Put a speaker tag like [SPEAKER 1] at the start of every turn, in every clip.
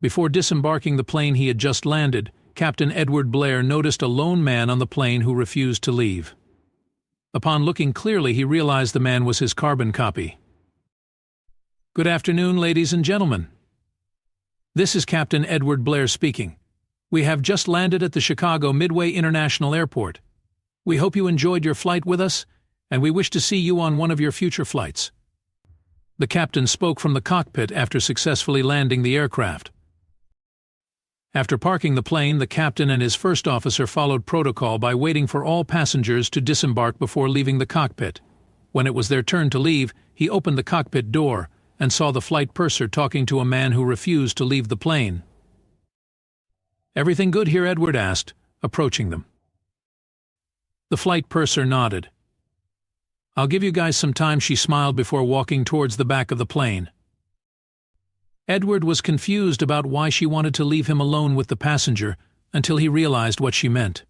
[SPEAKER 1] Before disembarking the plane he had just landed, Captain Edward Blair noticed a lone man on the plane who refused to leave. Upon looking clearly, he realized the man was his carbon copy. "Good afternoon, ladies and gentlemen. This is Captain Edward Blair speaking. We have just landed at the Chicago Midway International Airport. We hope you enjoyed your flight with us, and we wish to see you on one of your future flights." The captain spoke from the cockpit after successfully landing the aircraft. After parking the plane, the captain and his first officer followed protocol by waiting for all passengers to disembark before leaving the cockpit. When it was their turn to leave, he opened the cockpit door and saw the flight purser talking to a man who refused to leave the plane. "Everything good here?" Edward asked, approaching them. The flight purser nodded. "I'll give you guys some time," she smiled before walking towards the back of the plane. Edward was confused about why she wanted to leave him alone with the passenger until he realized what she meant.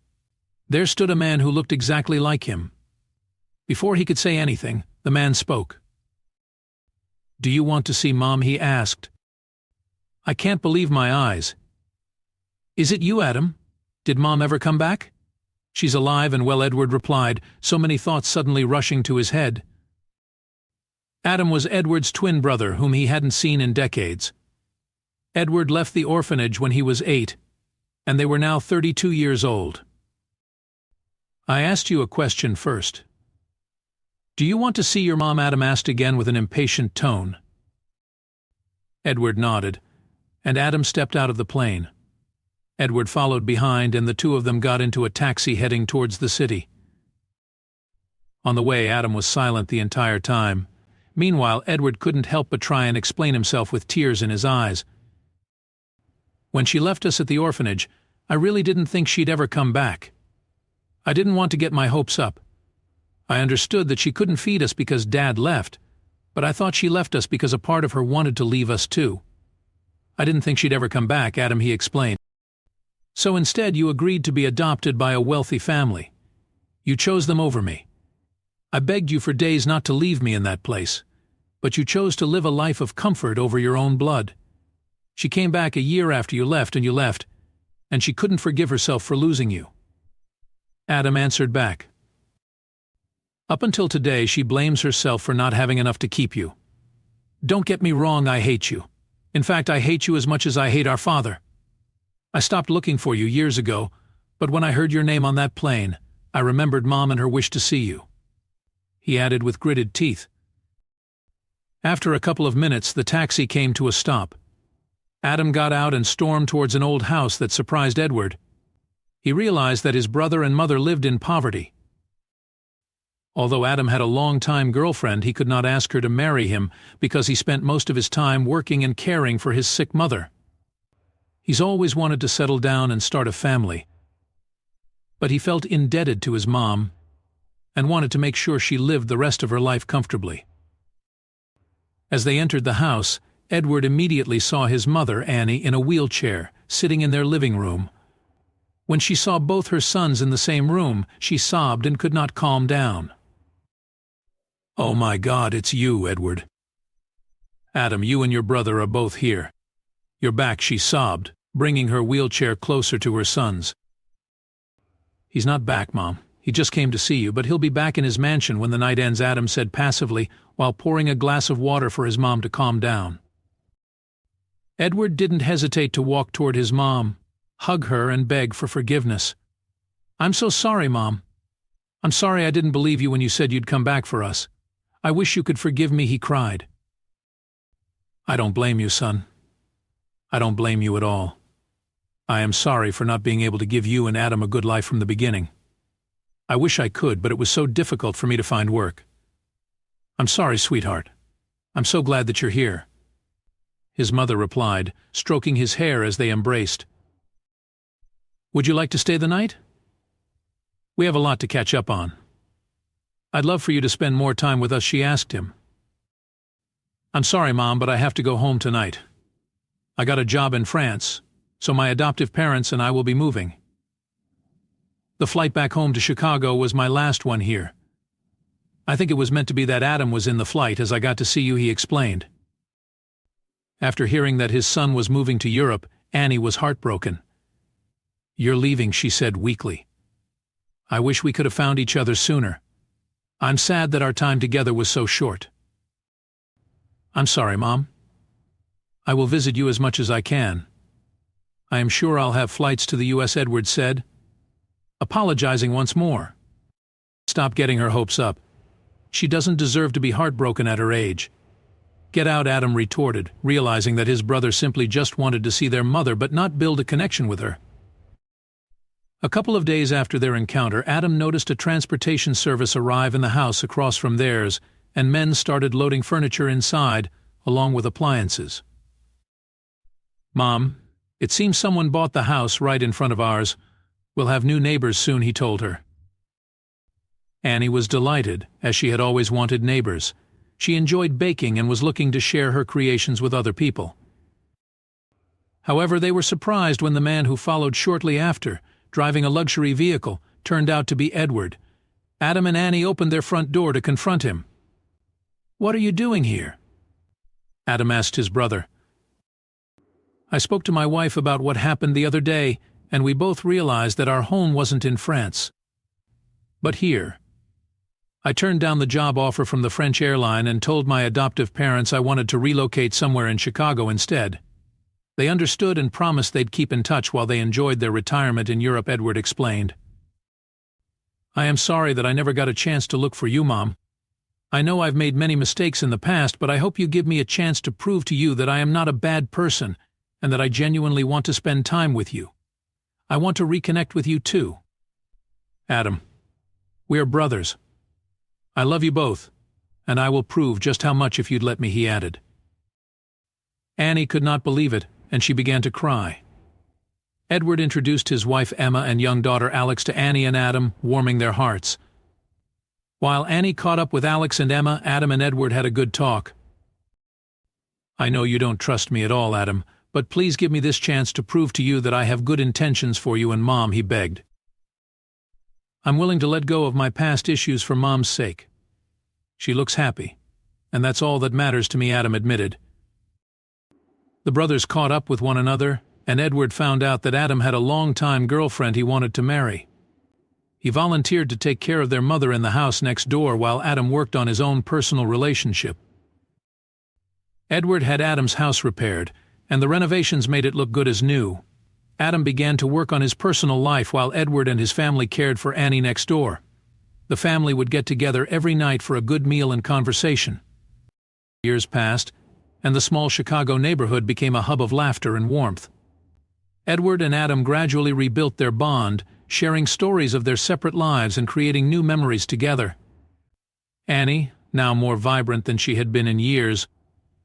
[SPEAKER 1] There stood a man who looked exactly like him. Before he could say anything, the man spoke. "Do you want to see Mom?" he asked. "I can't believe my eyes. Is it you, Adam? Did Mom ever come back?" "She's alive and well," Edward replied, so many thoughts suddenly rushing to his head. Adam was Edward's twin brother, whom he hadn't seen in decades. Edward left the orphanage when he was 8, and they were now 32 years old. "I asked you a question first. Do you want to see your mom?" Adam asked again with an impatient tone. Edward nodded, and Adam stepped out of the plane. Edward followed behind, and the two of them got into a taxi heading towards the city. On the way, Adam was silent the entire time. Meanwhile, Edward couldn't help but try and explain himself with tears in his eyes. "When she left us at the orphanage, I really didn't think she'd ever come back. I didn't want to get my hopes up. I understood that she couldn't feed us because Dad left, but I thought she left us because a part of her wanted to leave us too. I didn't think she'd ever come back, Adam," he explained. "So instead you agreed to be adopted by a wealthy family. You chose them over me. I begged you for days not to leave me in that place, but you chose to live a life of comfort over your own blood. She came back a year after you left, and she couldn't forgive herself for losing you." Adam answered back. "Up until today, she blames herself for not having enough to keep you. Don't get me wrong, I hate you. In fact, I hate you as much as I hate our father. I stopped looking for you years ago, but when I heard your name on that plane, I remembered Mom and her wish to see you," he added with gritted teeth. After a couple of minutes, the taxi came to a stop. Adam got out and stormed towards an old house that surprised Edward. He realized that his brother and mother lived in poverty. Although Adam had a long-time girlfriend, he could not ask her to marry him because he spent most of his time working and caring for his sick mother. He's always wanted to settle down and start a family, but he felt indebted to his mom and wanted to make sure she lived the rest of her life comfortably. As they entered the house, Edward immediately saw his mother, Annie, in a wheelchair, sitting in their living room. When she saw both her sons in the same room, she sobbed and could not calm down. "Oh my God, it's you, Edward. Adam, you and your brother are both here. You're back," she sobbed, bringing her wheelchair closer to her sons. "He's not back, Mom. He just came to see you, but he'll be back in his mansion when the night ends," Adam said passively while pouring a glass of water for his mom to calm down. Edward didn't hesitate to walk toward his mom, hug her, and beg for forgiveness. "I'm so sorry, Mom. I'm sorry I didn't believe you when you said you'd come back for us. I wish you could forgive me," he cried. "I don't blame you, son. I don't blame you at all. I am sorry for not being able to give you and Adam a good life from the beginning. I wish I could, but it was so difficult for me to find work. I'm sorry, sweetheart. I'm so glad that you're here," his mother replied, stroking his hair as they embraced. "Would you like to stay the night? We have a lot to catch up on. I'd love for you to spend more time with us," she asked him. "I'm sorry, Mom, but I have to go home tonight. I got a job in France, so my adoptive parents and I will be moving. The flight back home to Chicago was my last one here. I think it was meant to be that Adam was in the flight as I got to see you," he explained. After hearing that his son was moving to Europe, Annie was heartbroken. "You're leaving," she said weakly. "I wish we could have found each other sooner. I'm sad that our time together was so short." "I'm sorry, Mom. I will visit you as much as I can. I am sure I'll have flights to the U.S., Edward said, apologizing once more. Stop getting her hopes up. She doesn't deserve to be heartbroken at her age. Get out, Adam retorted, realizing that his brother simply just wanted to see their mother but not build a connection with her. A couple of days after their encounter, Adam noticed a transportation service arrive in the house across from theirs, and men started loading furniture inside, along with appliances. "Mom, it seems someone bought the house right in front of ours. We'll have new neighbors soon," he told her. Annie was delighted, as she had always wanted neighbors. She enjoyed baking and was looking to share her creations with other people. However, they were surprised when the man who followed shortly after, driving a luxury vehicle, turned out to be Edward. Adam and Annie opened their front door to confront him. "What are you doing here?" Adam asked his brother. "I spoke to my wife about what happened the other day, and we both realized that our home wasn't in France, but here. I turned down the job offer from the French airline and told my adoptive parents I wanted to relocate somewhere in Chicago instead. They understood and promised they'd keep in touch while they enjoyed their retirement in Europe," Edward explained. "I am sorry that I never got a chance to look for you, Mom. I know I've made many mistakes in the past, but I hope you give me a chance to prove to you that I am not a bad person and that I genuinely want to spend time with you. I want to reconnect with you too. Adam, we are brothers. I love you both, and I will prove just how much if you'd let me," he added. Annie could not believe it, and she began to cry. Edward introduced his wife Emma and young daughter Alex to Annie and Adam, warming their hearts. While Annie caught up with Alex and Emma, Adam and Edward had a good talk. "I know you don't trust me at all, Adam, but please give me this chance to prove to you that I have good intentions for you and Mom," he begged. "I'm willing to let go of my past issues for Mom's sake. She looks happy, and that's all that matters to me," Adam admitted. The brothers caught up with one another, and Edward found out that Adam had a long-time girlfriend he wanted to marry. He volunteered to take care of their mother in the house next door while Adam worked on his own personal relationship. Edward had Adam's house repaired, and the renovations made it look good as new. Adam began to work on his personal life while Edward and his family cared for Annie next door. The family would get together every night for a good meal and conversation. Years passed, and the small Chicago neighborhood became a hub of laughter and warmth. Edward and Adam gradually rebuilt their bond, sharing stories of their separate lives and creating new memories together. Annie, now more vibrant than she had been in years,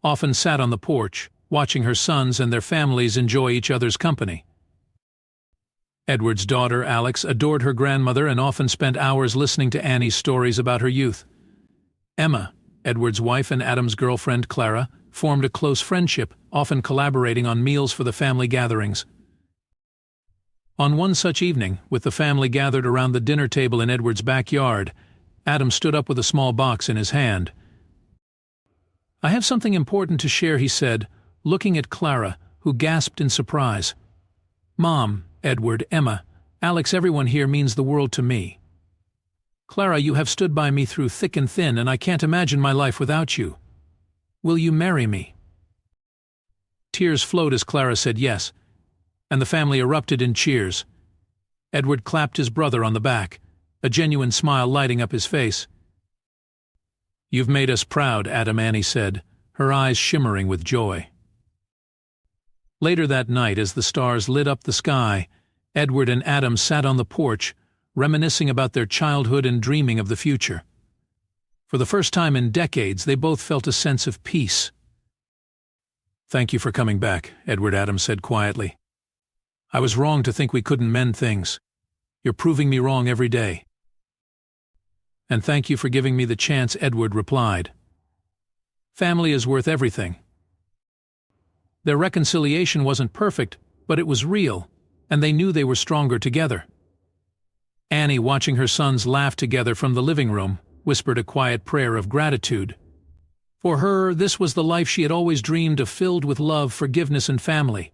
[SPEAKER 1] often sat on the porch, watching her sons and their families enjoy each other's company. Edward's daughter, Alex, adored her grandmother and often spent hours listening to Annie's stories about her youth. Emma, Edward's wife and Adam's girlfriend, Clara, formed a close friendship, often collaborating on meals for the family gatherings. On one such evening, with the family gathered around the dinner table in Edward's backyard, Adam stood up with a small box in his hand. "I have something important to share," he said, looking at Clara, who gasped in surprise. "Mom, Edward, Emma, Alex, everyone here means the world to me. Clara, you have stood by me through thick and thin, and I can't imagine my life without you. Will you marry me?" Tears flowed as Clara said yes, and the family erupted in cheers. Edward clapped his brother on the back, a genuine smile lighting up his face. "You've made us proud, Adam," Annie said, her eyes shimmering with joy. Later that night, as the stars lit up the sky, Edward and Adam sat on the porch, reminiscing about their childhood and dreaming of the future. For the first time in decades, they both felt a sense of peace. "Thank you for coming back," Edward Adams said quietly. "I was wrong to think we couldn't mend things. You're proving me wrong every day." "And thank you for giving me the chance," Edward replied. Family is worth everything. Their reconciliation wasn't perfect, but it was real, and they knew they were stronger together. Annie, watching her sons laugh together from the living room, whispered a quiet prayer of gratitude. For her, this was the life she had always dreamed of, filled with love, forgiveness, and family.